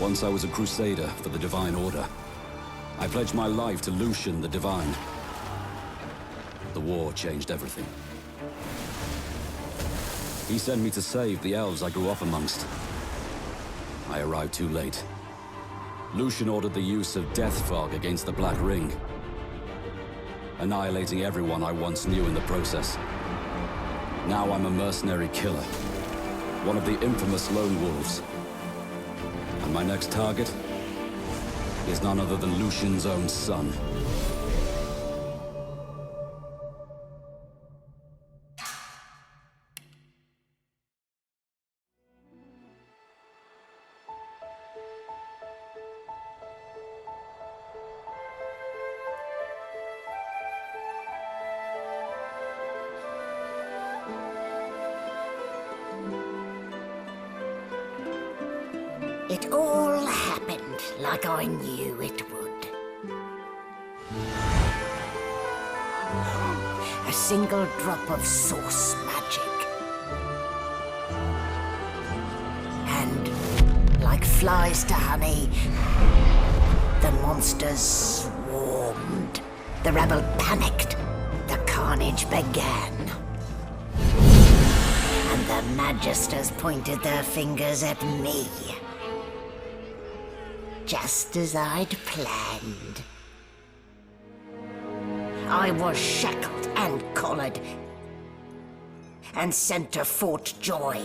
Once I was a crusader for the Divine Order. I pledged my life to Lucian the Divine. The war changed everything. He sent me to save the elves I grew up amongst. I arrived too late. Lucian ordered the use of death fog against the Black Ring, annihilating everyone I once knew in the process. Now I'm a mercenary killer, one of the infamous Lone Wolves. And my next target is none other than Lucian's own son. It all happened like I knew it would. A single drop of source magic. And, like flies to honey, the monsters swarmed. The rebel panicked. The carnage began. And the Magisters pointed their fingers at me. Just as I'd planned. I was shackled and collared, and sent to Fort Joy.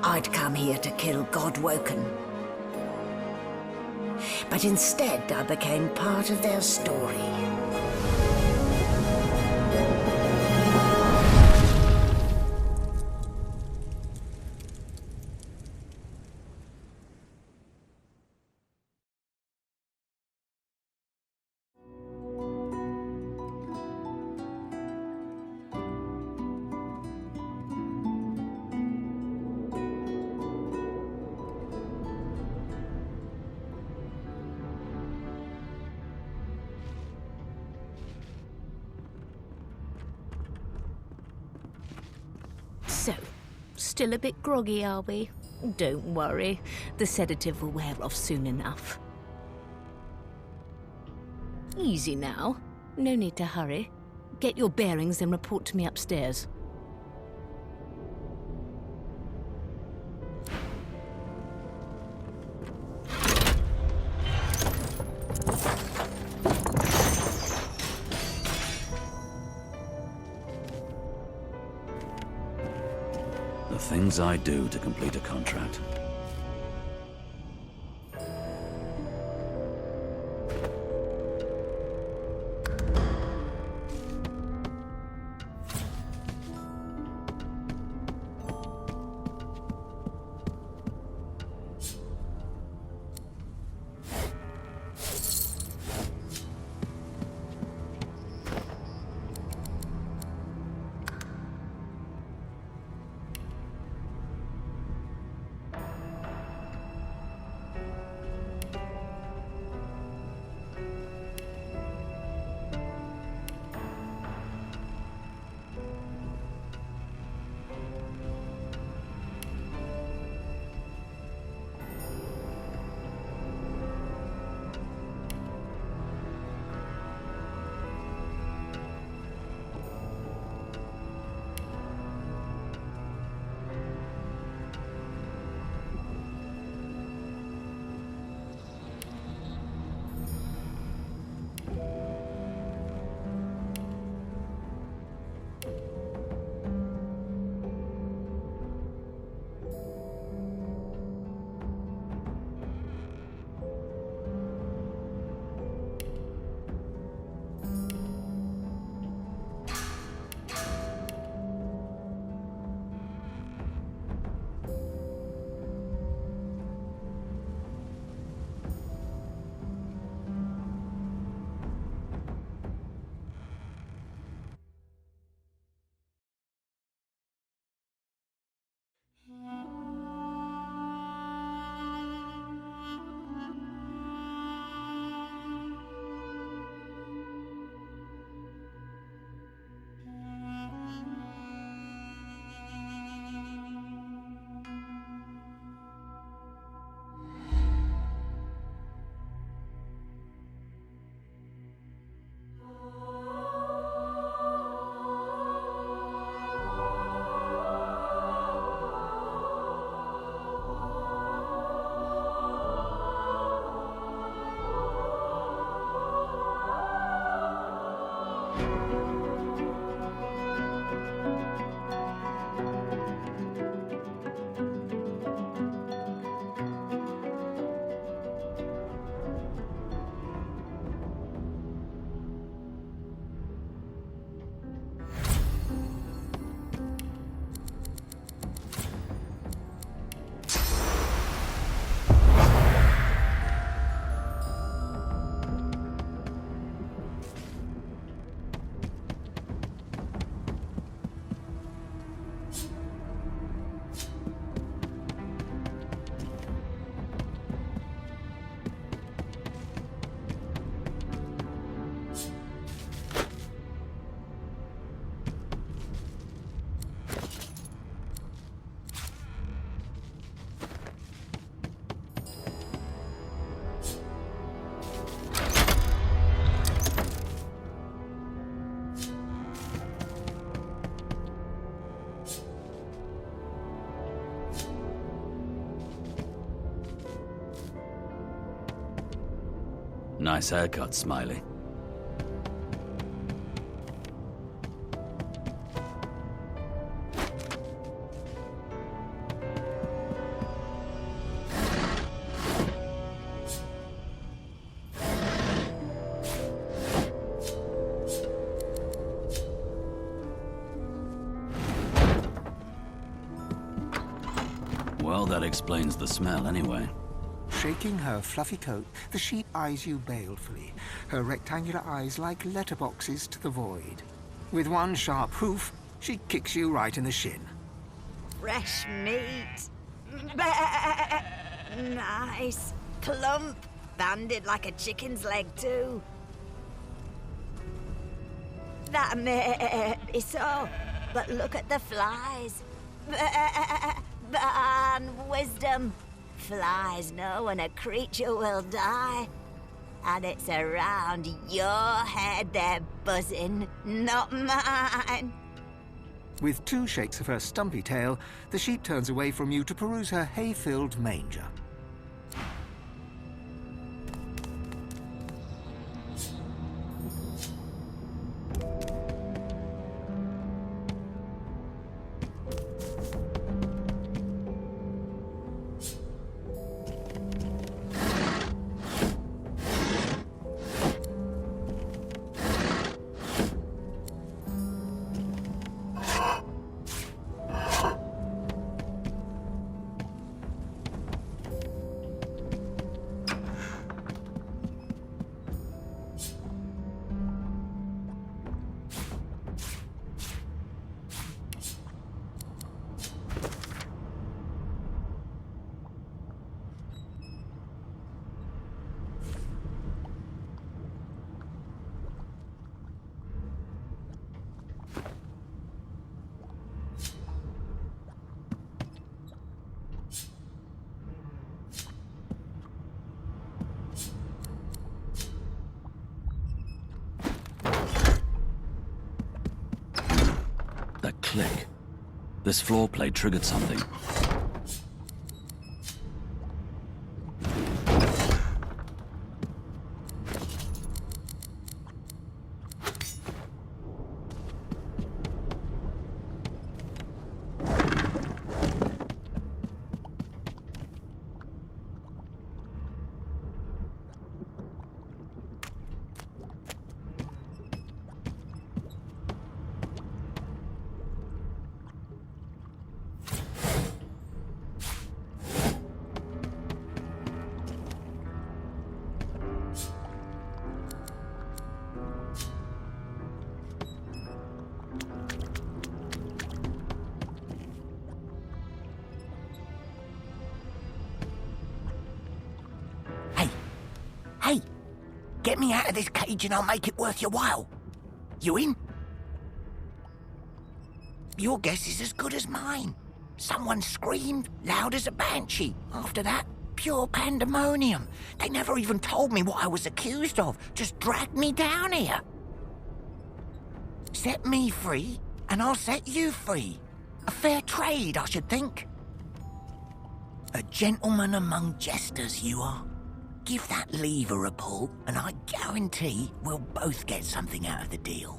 I'd come here to kill Godwoken. But instead, I became part of their story. So, still a bit groggy, are we? Don't worry, the sedative will wear off soon enough. Easy now, no need to hurry. Get your bearings and report to me upstairs. The things I do to complete a contract. Nice haircut, Smiley. Well, that explains the smell anyway. Shaking her fluffy coat, the sheep eyes you balefully, her rectangular eyes like letterboxes to the void. With one sharp hoof, she kicks you right in the shin. Fresh meat. Nice. Plump. Banded like a chicken's leg, too. That may be so, but look at the flies. And wisdom. Flies know when a creature will die. And it's around your head they're buzzing, not mine. With two shakes of her stumpy tail, the sheep turns away from you to peruse her hay-filled manger. Click. This floor plate triggered something. Hey, get me out of this cage and I'll make it worth your while. You in? Your guess is as good as mine. Someone screamed loud as a banshee. After that, pure pandemonium. They never even told me what I was accused of. Just dragged me down here. Set me free, and I'll set you free. A fair trade, I should think. A gentleman among jesters, you are. Give that lever a pull, and I guarantee we'll both get something out of the deal.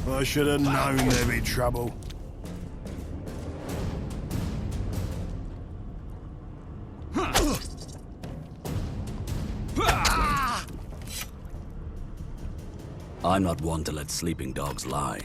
I should have known there'd be trouble. I'm not one to let sleeping dogs lie.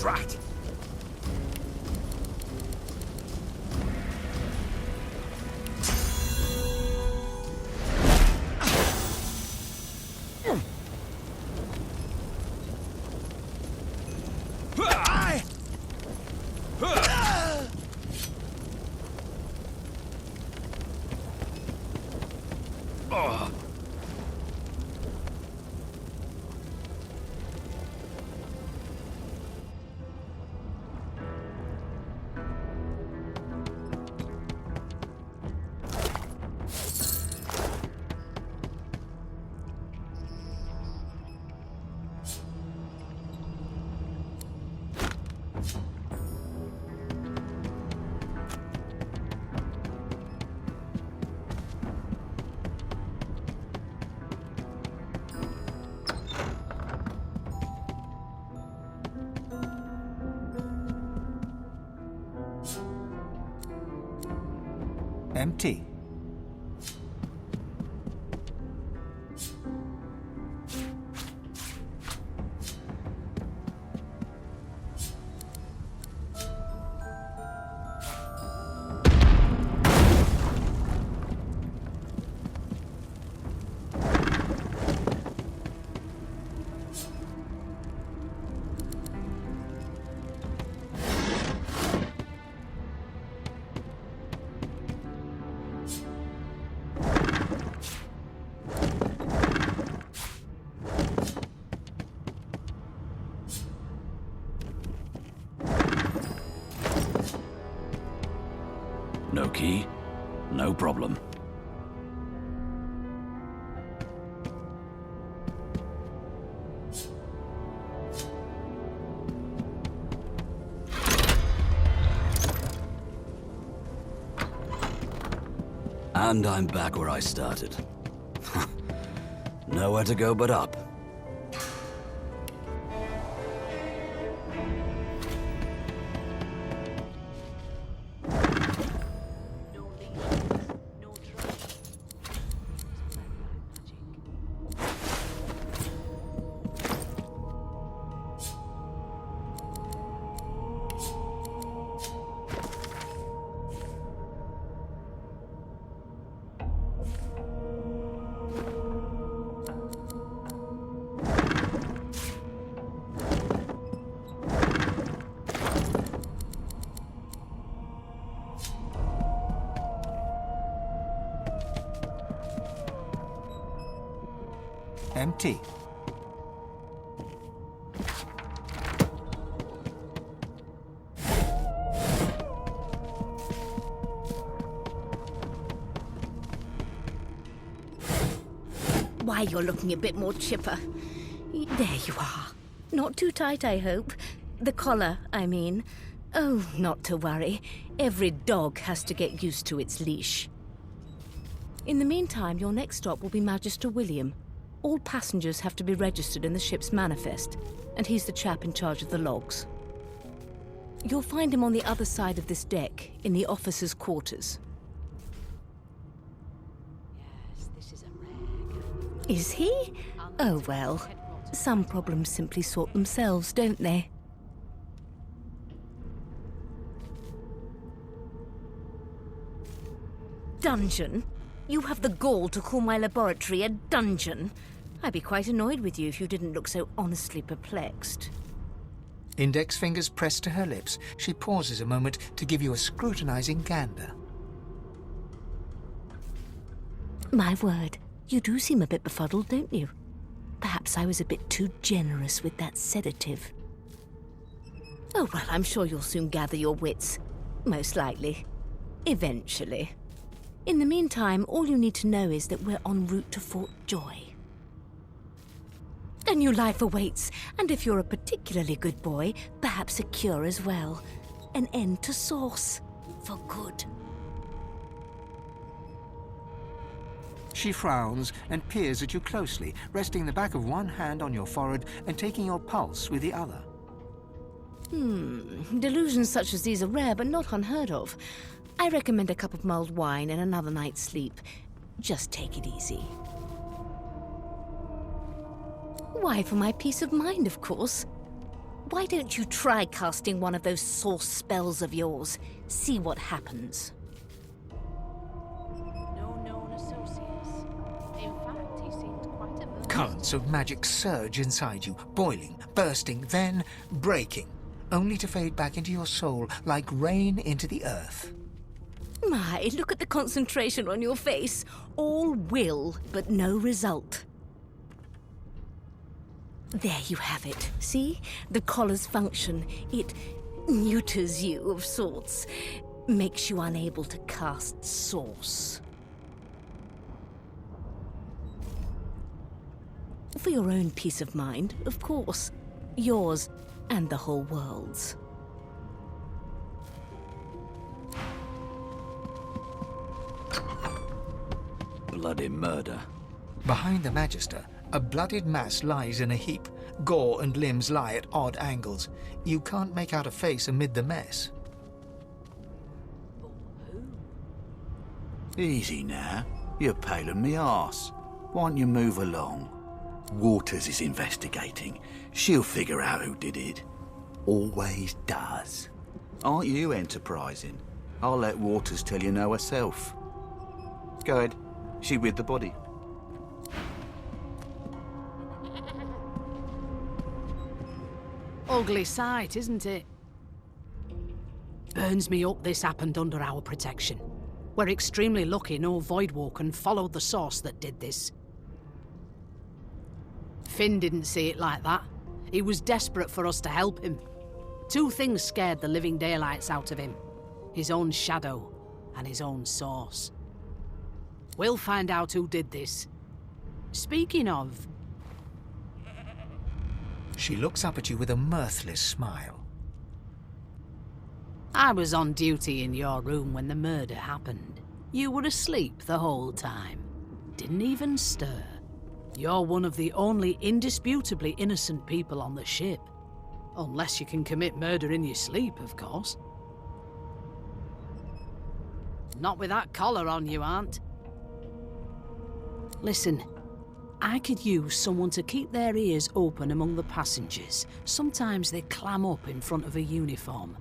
Drat! Empty. No key? No problem. And I'm back where I started. Nowhere to go but up. Empty. Why, you're looking a bit more chipper. There you are. Not too tight, I hope. The collar, I mean. Oh, not to worry. Every dog has to get used to its leash. In the meantime, your next stop will be Magister William. All passengers have to be registered in the ship's manifest, and he's the chap in charge of the logs. You'll find him on the other side of this deck, in the officers' quarters. Yes, this is a rag. Is he? Oh well. Some problems simply sort themselves, don't they? Dungeon? You have the gall to call my laboratory a dungeon? I'd be quite annoyed with you if you didn't look so honestly perplexed. Index fingers pressed to her lips, she pauses a moment to give you a scrutinizing gander. My word, you do seem a bit befuddled, don't you? Perhaps I was a bit too generous with that sedative. Oh, well, I'm sure you'll soon gather your wits. Most likely. Eventually. In the meantime, all you need to know is that we're en route to Fort Joy. A new life awaits, and if you're a particularly good boy, perhaps a cure as well. An end to Sauce. For good. She frowns and peers at you closely, resting the back of one hand on your forehead and taking your pulse with the other. Delusions such as these are rare, but not unheard of. I recommend a cup of mulled wine and another night's sleep. Just take it easy. Why, for my peace of mind, of course. Why don't you try casting one of those source spells of yours? See what happens. No known associates. In fact, he seemed quite averse. Currents of magic surge inside you, boiling, bursting, then breaking, only to fade back into your soul like rain into the earth. My, look at the concentration on your face. All will, but no result. There you have it. See? The collar's function. It neuters you of sorts. Makes you unable to cast source. For your own peace of mind, of course. Yours and the whole world's. Bloody murder. Behind the Magister, a bloodied mass lies in a heap. Gore and limbs lie at odd angles. You can't make out a face amid the mess. Easy now. You're paling me arse. Why don't you move along? Waters is investigating. She'll figure out who did it. Always does. Aren't you enterprising? I'll let Waters tell you no herself. Go ahead. She with the body. Ugly sight, isn't it? Burns me up this happened under our protection. We're extremely lucky no Voidwalker followed the source that did this. Finn didn't see it like that. He was desperate for us to help him. Two things scared the living daylights out of him. His own shadow and his own source. We'll find out who did this. Speaking of... She looks up at you with a mirthless smile. I was on duty in your room when the murder happened. You were asleep the whole time. Didn't even stir. You're one of the only indisputably innocent people on the ship. Unless you can commit murder in your sleep, of course. Not with that collar on you, Aunt. Listen, I could use someone to keep their ears open among the passengers. Sometimes they clam up in front of a uniform.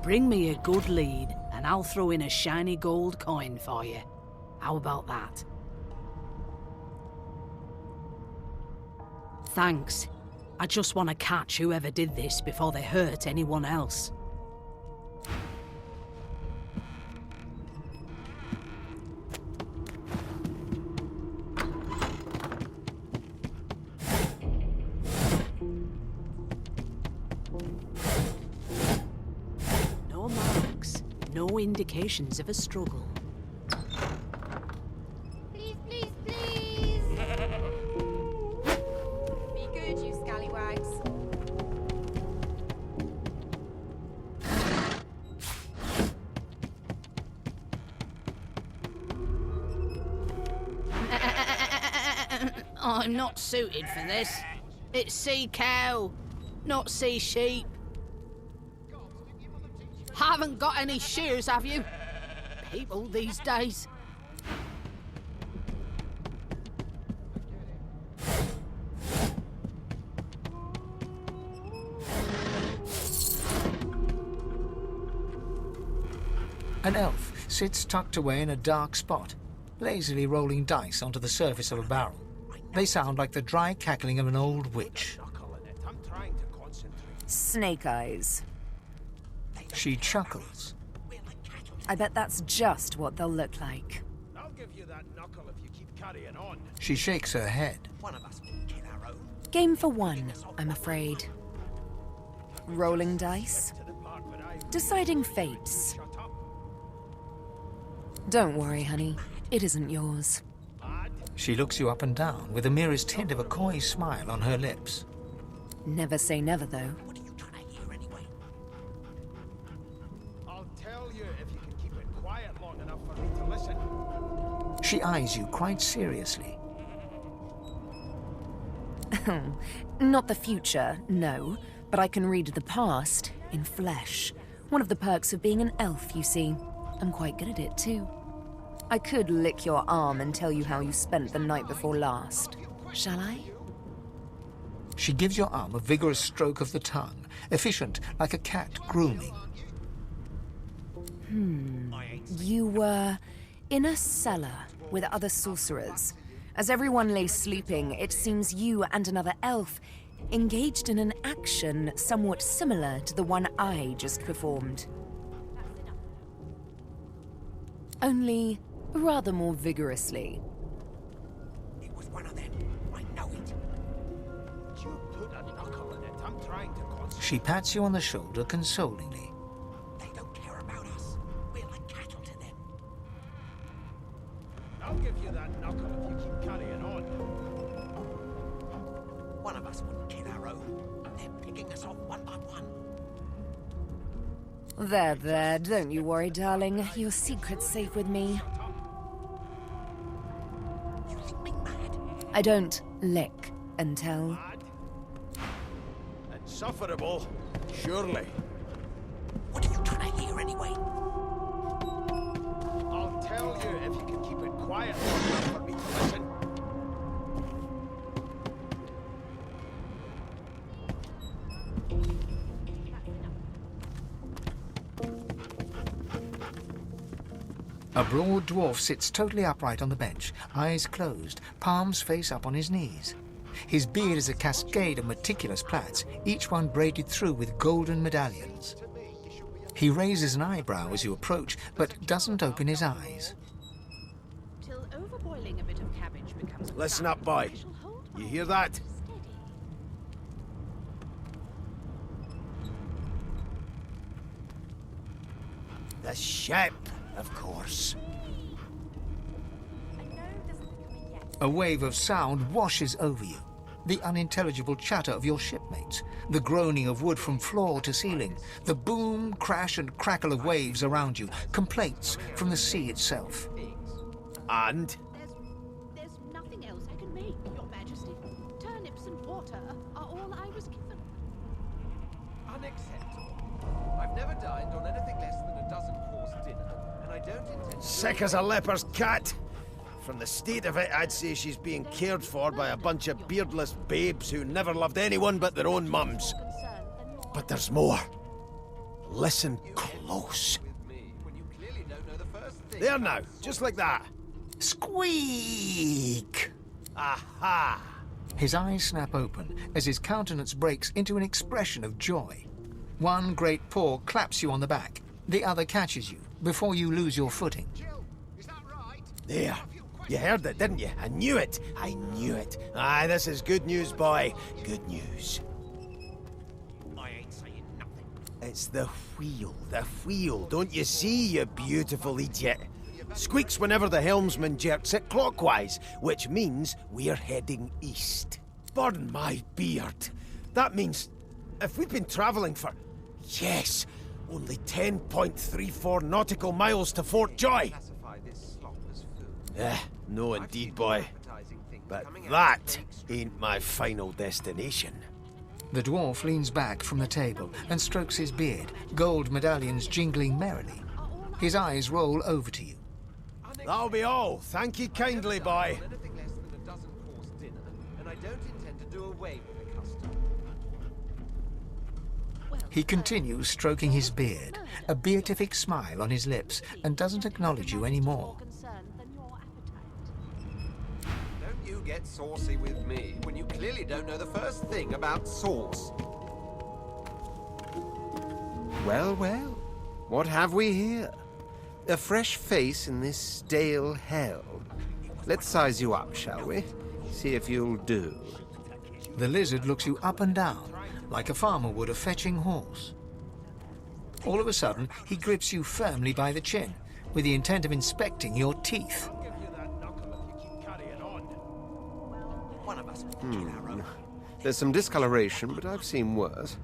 Bring me a good lead, and I'll throw in a shiny gold coin for you. How about that? Thanks. I just want to catch whoever did this before they hurt anyone else. No marks, no indications of a struggle. Please, please, please! Be good, you scallywags. I'm not suited for this. It's sea cow, not sea sheep. Haven't got any shears, have you? People these days. An elf sits tucked away in a dark spot, lazily rolling dice onto the surface of a barrel. They sound like the dry cackling of an old witch. Snake eyes. She chuckles. I bet that's just what they'll look like. I'll give you that knuckle if you keep carrying on. She shakes her head. Game for one, I'm afraid. Rolling dice. Deciding fates. Don't worry, honey. It isn't yours. She looks you up and down with the merest hint of a coy smile on her lips. Never say never, though. I'll tell you if you can keep it quiet long enough for me to listen. She eyes you quite seriously. Not the future, no. But I can read the past in flesh. One of the perks of being an elf, you see. I'm quite good at it, too. I could lick your arm and tell you how you spent the night before last. Shall I? She gives your arm a vigorous stroke of the tongue, efficient like a cat grooming. You were in a cellar with other sorcerers. As everyone lay sleeping, it seems you and another elf engaged in an action somewhat similar to the one I just performed. Only rather more vigorously. It was one of them. I know it. You put a knuckle in it. I'm trying to concentrate. She pats you on the shoulder consolingly. They don't care about us. We're like cattle to them. I'll give you that knuckle if you keep carrying on. One of us wouldn't kill our own. They're picking us off one by one. There, don't you worry, darling. Your secret's safe with me. You think me mad? I don't lick and tell. Mad? Insufferable, surely. What are you trying to hear anyway? I'll tell you if you can keep it quiet long enough for me to listen. A broad dwarf sits totally upright on the bench, eyes closed, palms face up on his knees. His beard is a cascade of meticulous plaits, each one braided through with golden medallions. He raises an eyebrow as you approach, but doesn't open his eyes. Till overboiling a bit of cabbage becomes Listen up, boy. You hear that? The ship, of course. A wave of sound washes over you. The unintelligible chatter of your shipmates, the groaning of wood from floor to ceiling, the boom, crash and crackle of waves around you, complaints from the sea itself. And? There's nothing else I can make, Your Majesty. Turnips and water are all I was given. Unacceptable. I've never dined on anything less than a dozen-course dinner, and I don't intend to... Sick as a leper's cat. From the state of it, I'd say she's being cared for by a bunch of beardless babes who never loved anyone but their own mums. But there's more. Listen close. There now, just like that. Squeak! Aha! His eyes snap open as his countenance breaks into an expression of joy. One great paw claps you on the back. The other catches you before you lose your footing. There. You heard it, didn't you? I knew it. I knew it. Aye, this is good news, boy. Good news. I ain't saying nothing. It's the wheel. The wheel. Don't you see, you beautiful idiot? Squeaks whenever the helmsman jerks it clockwise, which means we're heading east. Burn my beard. That means if we've been travelling for, yes, only 10.34 nautical miles to Fort Joy. No indeed, boy. But that ain't my final destination. The dwarf leans back from the table and strokes his beard, gold medallions jingling merrily. His eyes roll over to you. That'll be all. Thank you kindly, boy. Anything less than a dozen-course dinner, and I don't intend to do away with the custom. He continues stroking his beard, a beatific smile on his lips, and doesn't acknowledge you anymore. Don't you get saucy with me when you clearly don't know the first thing about sauce. Well, well, what have we here? A fresh face in this stale hell. Let's size you up, shall we? See if you'll do. The lizard looks you up and down, like a farmer would a fetching horse. All of a sudden, he grips you firmly by the chin, with the intent of inspecting your teeth. There's some discoloration, but I've seen worse.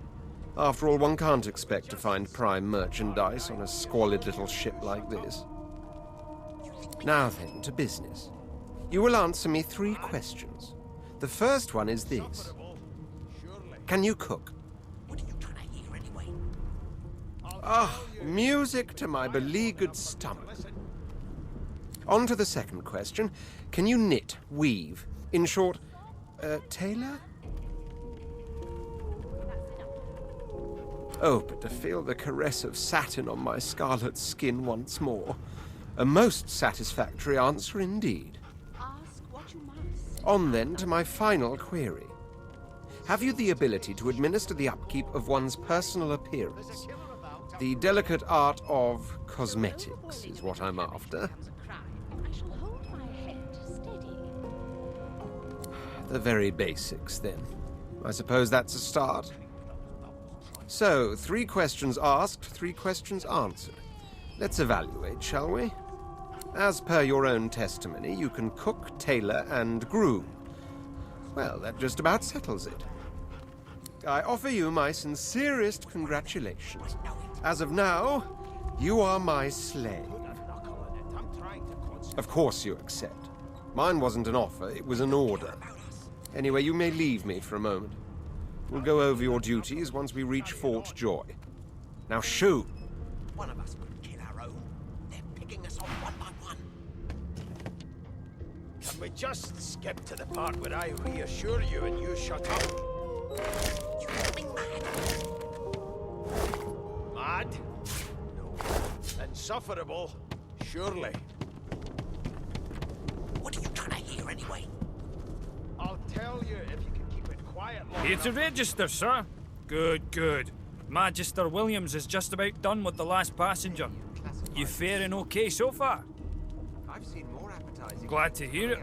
After all, one can't expect to find prime merchandise on a squalid little ship like this. Now then, to business. You will answer me 3 questions. The first one is this. Can you cook? What are you trying to hear anyway? Ah, music to my beleaguered stomach. On to the second question. Can you knit, weave? In short, tailor? Oh, but to feel the caress of satin on my scarlet skin once more. A most satisfactory answer indeed. Ask what you must. On then to my final query. Have you the ability to administer the upkeep of one's personal appearance? The delicate art of cosmetics is what I'm after. I shall hold my head steady. The very basics, then. I suppose that's a start. So, 3 questions asked, 3 questions answered. Let's evaluate, shall we? As per your own testimony, you can cook, tailor, and groom. Well, that just about settles it. I offer you my sincerest congratulations. As of now, you are my slave. Of course you accept. Mine wasn't an offer, it was an order. Anyway, you may leave me for a moment. We'll go over your duties once we reach Fort Joy. Now shoo! One of us would kill our own. They're picking us off one by one. Can we just skip to the part where I reassure you and you shut up? You're going mad. Mad? No. Insufferable? Surely. What are you trying to hear anyway? I'll tell you if you can keep it quiet long Here to enough. register, sir. Good, good. Magister Williams is just about done with the last passenger. You faring okay so far? I've seen more appetizing. Glad to hear it.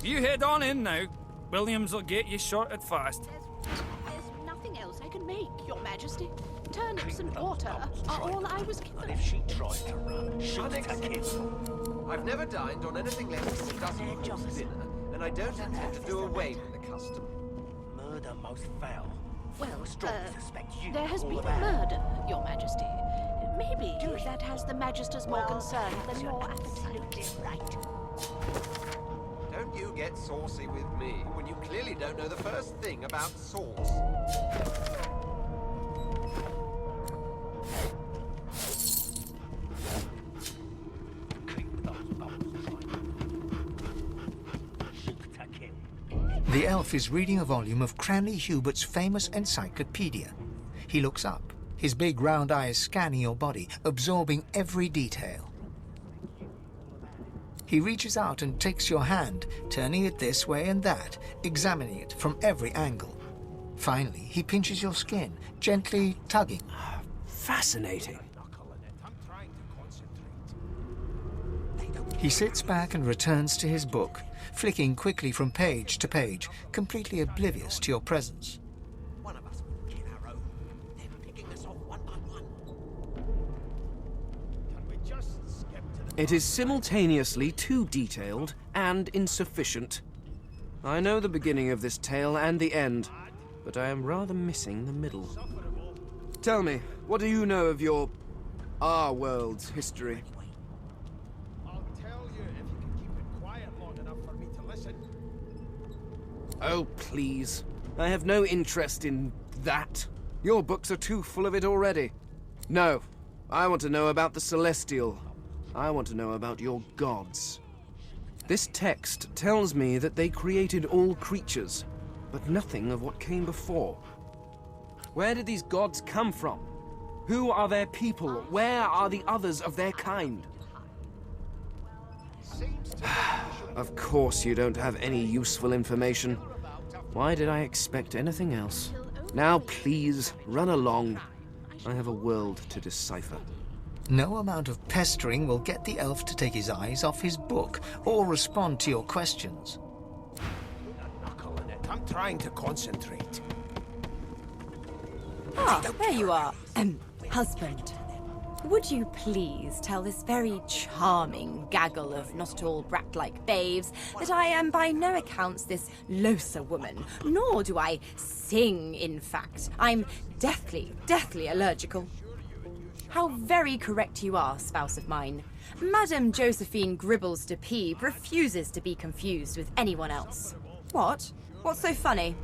You head on in now. Williams will get you sorted fast. There's nothing else I can make, Your Majesty. Turnips and water are all I was given. If she tries to run, shoot her kid. I've never dined on anything less than a dozen roast dinner, and I don't intend to do away with the custom. Murder most foul. Well, strongly suspect you. there has all been a about. murder, Your Majesty. Maybe that has the Magisters more concerned than your Absolutely right. Don't you get saucy with me when you clearly don't know the first thing about sauce. The elf is reading a volume of Cranley Hubert's famous encyclopedia. He looks up, his big round eyes scanning your body, absorbing every detail. He reaches out and takes your hand, turning it this way and that, examining it from every angle. Finally, he pinches your skin, gently tugging. Fascinating. He sits back and returns to his book, flicking quickly from page to page, completely oblivious to your presence. One of us would kill our own. They're picking us off one by one. Can we just skip to the It is simultaneously too detailed and insufficient. I know the beginning of this tale and the end, but I am rather missing the middle. Tell me, what do you know of our world's history? I'll tell you if you can keep it quiet long enough for me to listen. Oh, please. I have no interest in that. Your books are too full of it already. No, I want to know about the Celestial. I want to know about your gods. This text tells me that they created all creatures, but nothing of what came before. Where did these gods come from? Who are their people? Where are the others of their kind? Of course you don't have any useful information. Why did I expect anything else? Now please, run along. I have a world to decipher. No amount of pestering will get the elf to take his eyes off his book or respond to your questions. Knuckle in it. I'm trying to concentrate. Ah, there you are. Husband. Would you please tell this very charming gaggle of not-at-all brat-like babes that I am by no accounts this loaser woman, nor do I sing, in fact. I'm deathly allergical. How very correct you are, spouse of mine. Madame Josephine Gribbles de Peeb refuses to be confused with anyone else. What? What's so funny?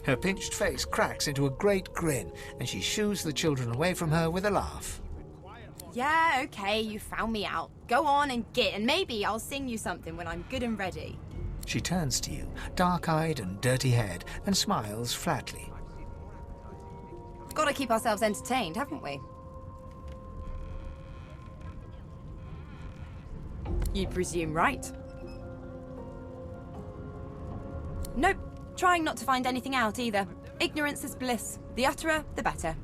Her pinched face cracks into a great grin, and she shoos the children away from her with a laugh. Yeah, okay, you found me out. Go on and git, and maybe I'll sing you something when I'm good and ready. She turns to you, dark-eyed and dirty-haired, and smiles flatly. got to keep ourselves entertained, haven't we? You presume right. Nope. Trying not to find anything out either. Ignorance is bliss. The utterer, the better.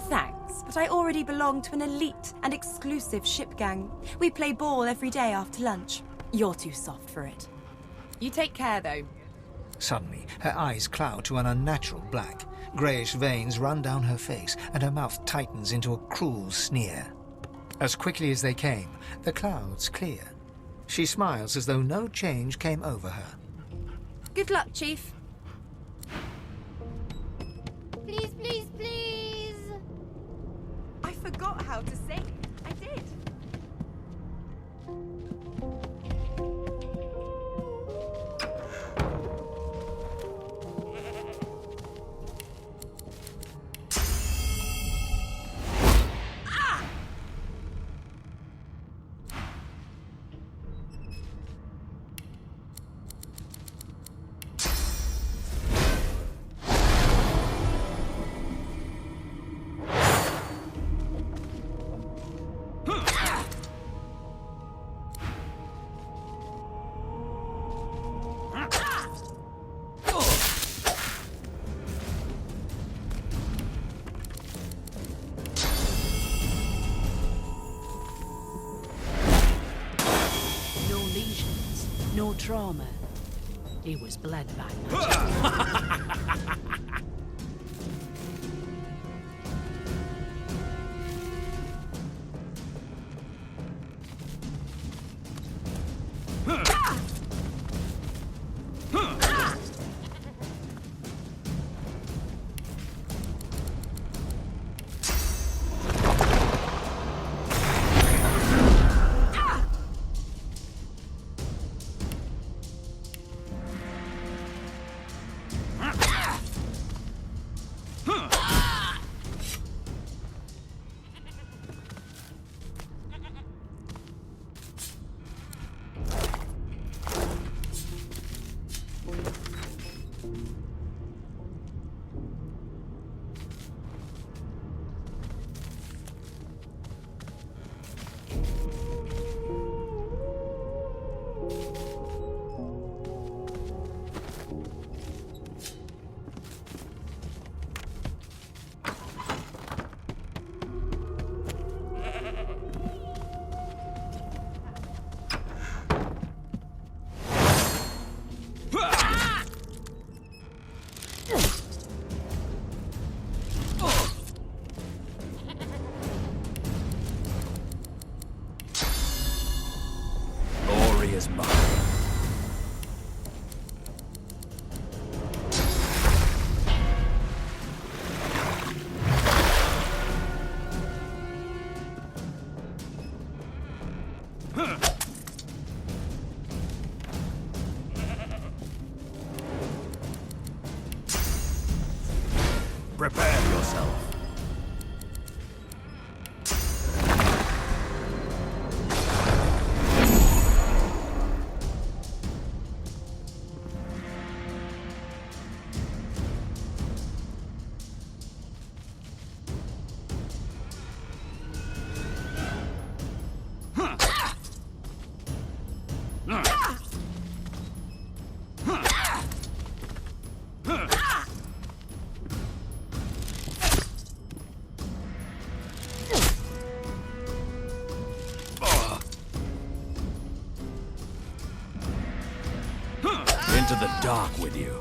Thanks, but I already belong to an elite and exclusive ship gang. We play ball every day after lunch. You're too soft for it. You take care, though. Suddenly, her eyes cloud to an unnatural black. Greyish veins run down her face, and her mouth tightens into a cruel sneer. As quickly as they came, the clouds clear. She smiles as though no change came over her. Good luck, Chief. Please, please, please! I forgot how to sing. I did. No trauma. He was bled by magic. Prepare yourself. Into the dark with you.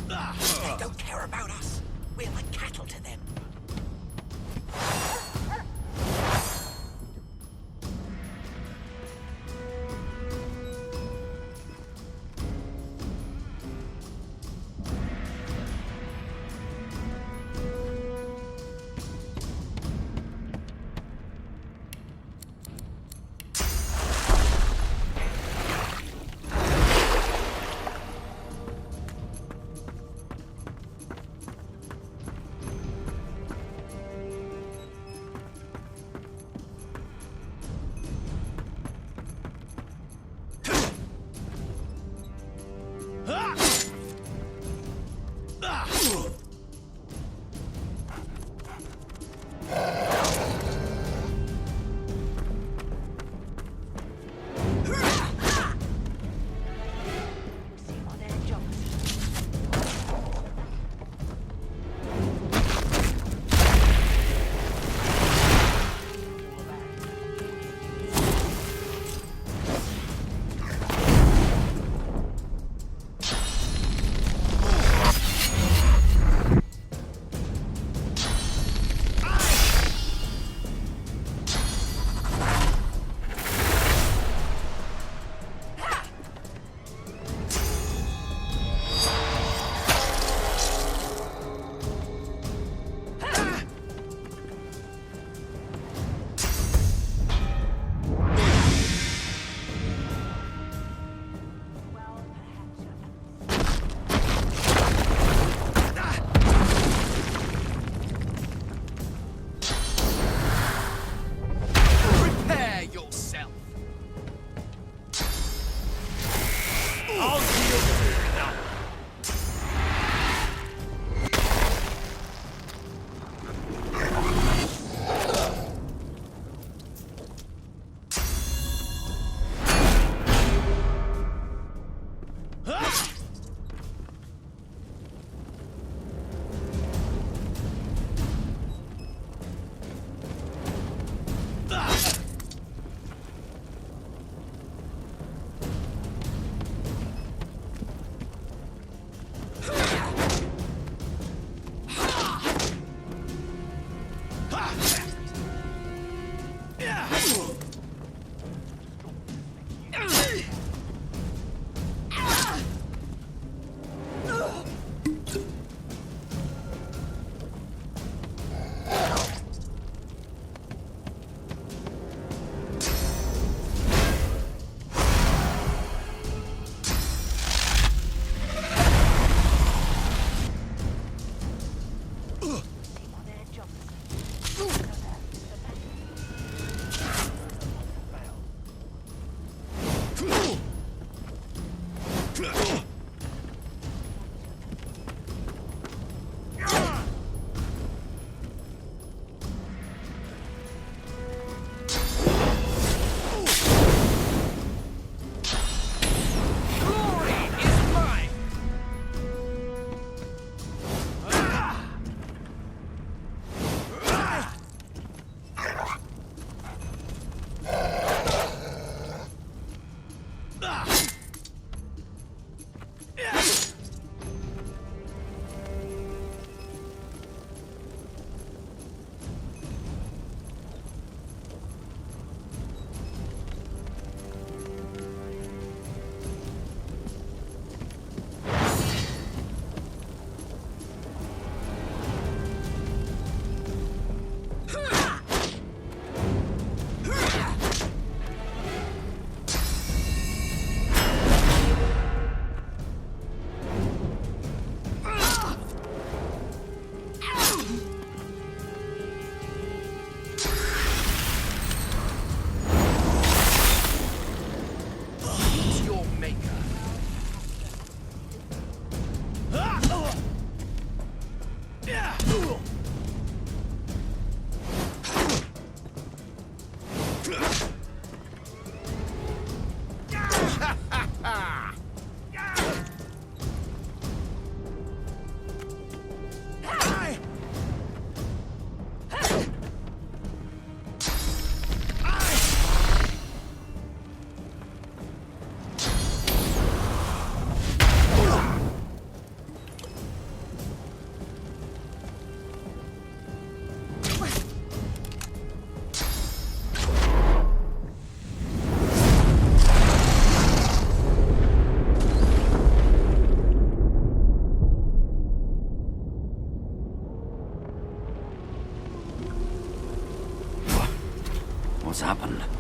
They don't care about us. We're like cattle to them. what's happened.